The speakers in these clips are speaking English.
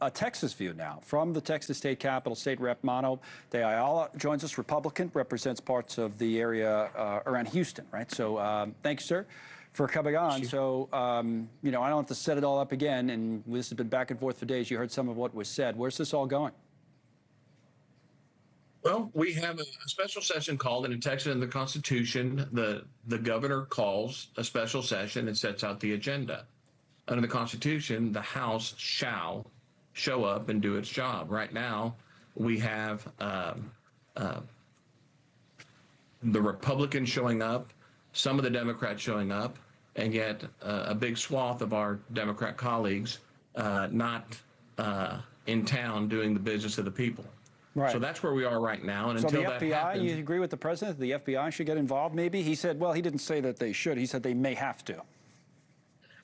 a Texas view now from the Texas State Capitol. State Rep Mano De Ayala joins us, Republican, represents parts of the area around Houston, right? So thank you, sir, for coming on. So, you know, I don't have to set it all up again, and this has been back and forth for days. You heard some of what was said. Where's this all going? Well, we have a special session called, and in Texas, in the Constitution, the governor calls a special session and sets out the agenda. Under the Constitution, the House shall show up and do its job. Right now, we have the Republicans showing up, some of the Democrats showing up, and yet a big swath of our Democrat colleagues not in town doing the business of the people. Right. So that's where we are right now. And so until the that FBI, happens, you agree with the president? The FBI should get involved, maybe? He said, well, he didn't say that they should. He said they may have to.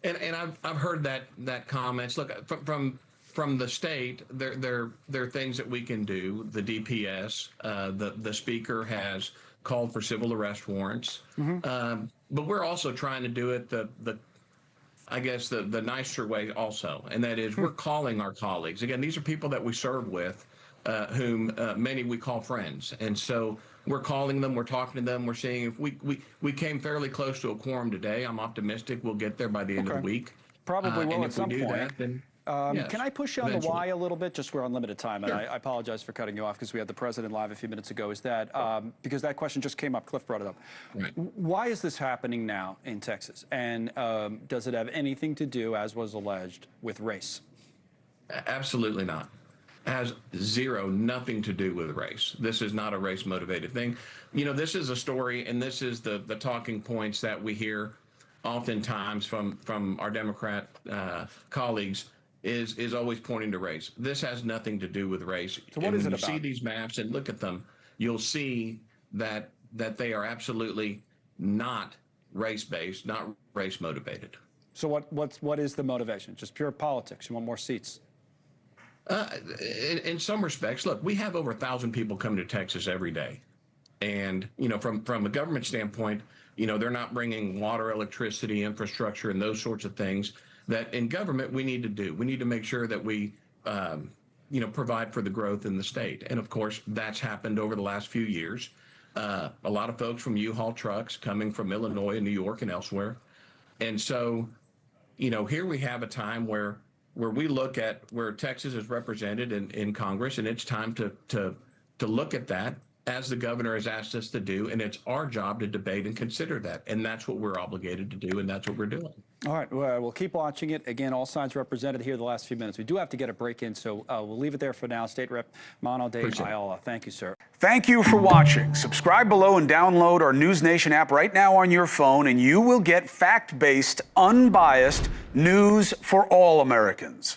And I've heard that comments. Look, from the state, there are things that we can do. The DPS, the speaker has called for civil arrest warrants, but we're also trying to do it I guess the nicer way also, and that is we're calling our colleagues. Again, these are people that we serve with, whom many we call friends, and so we're calling them, we're talking to them, we're seeing if we came fairly close to a quorum today. I'm optimistic we'll get there by the end of the week. Probably will and at if some we do point. that, then yes, can I push you on eventually. the why a little bit? Just we're on limited time, and Sure. I apologize for cutting you off because we had the president live a few minutes ago. Is that because that question just came up? Cliff brought it up. Right. Why is this happening now in Texas? And does it have anything to do, as was alleged, with race? Absolutely not. Has nothing to do with race. This is not a race motivated thing. You know, this is a story, and this is the talking points that we hear oftentimes from our Democrat colleagues is always pointing to race. This has nothing to do with race. So what is it about? When you see these maps and look at them, you'll see that they are absolutely not race-based, not race-motivated. So what is the motivation? Just pure politics? You want more seats? In some respects, look, we have over 1,000 people come to Texas every day. And, you know, from a government standpoint, you know, they're not bringing water, electricity, infrastructure, and those sorts of things that in government we need to do. We need to make sure that we, you know, provide for the growth in the state. And of course, that's happened over the last few years. A lot of folks from U-Haul trucks coming from Illinois and New York and elsewhere. And so, you know, here we have a time where we look at where Texas is represented in Congress, and it's time to look at that as the governor has asked us to do, and it's our job to debate and consider that, and that's what we're obligated to do, and that's what we're doing. All right, well, we'll keep watching it. Again, all sides represented here the last few minutes. We do have to get a break in, so we'll leave it there for now. State Rep Mano De Ayala, thank you, sir. Thank you for watching. Subscribe below and download our NewsNation app right now on your phone, and you will get fact-based, unbiased news for all Americans.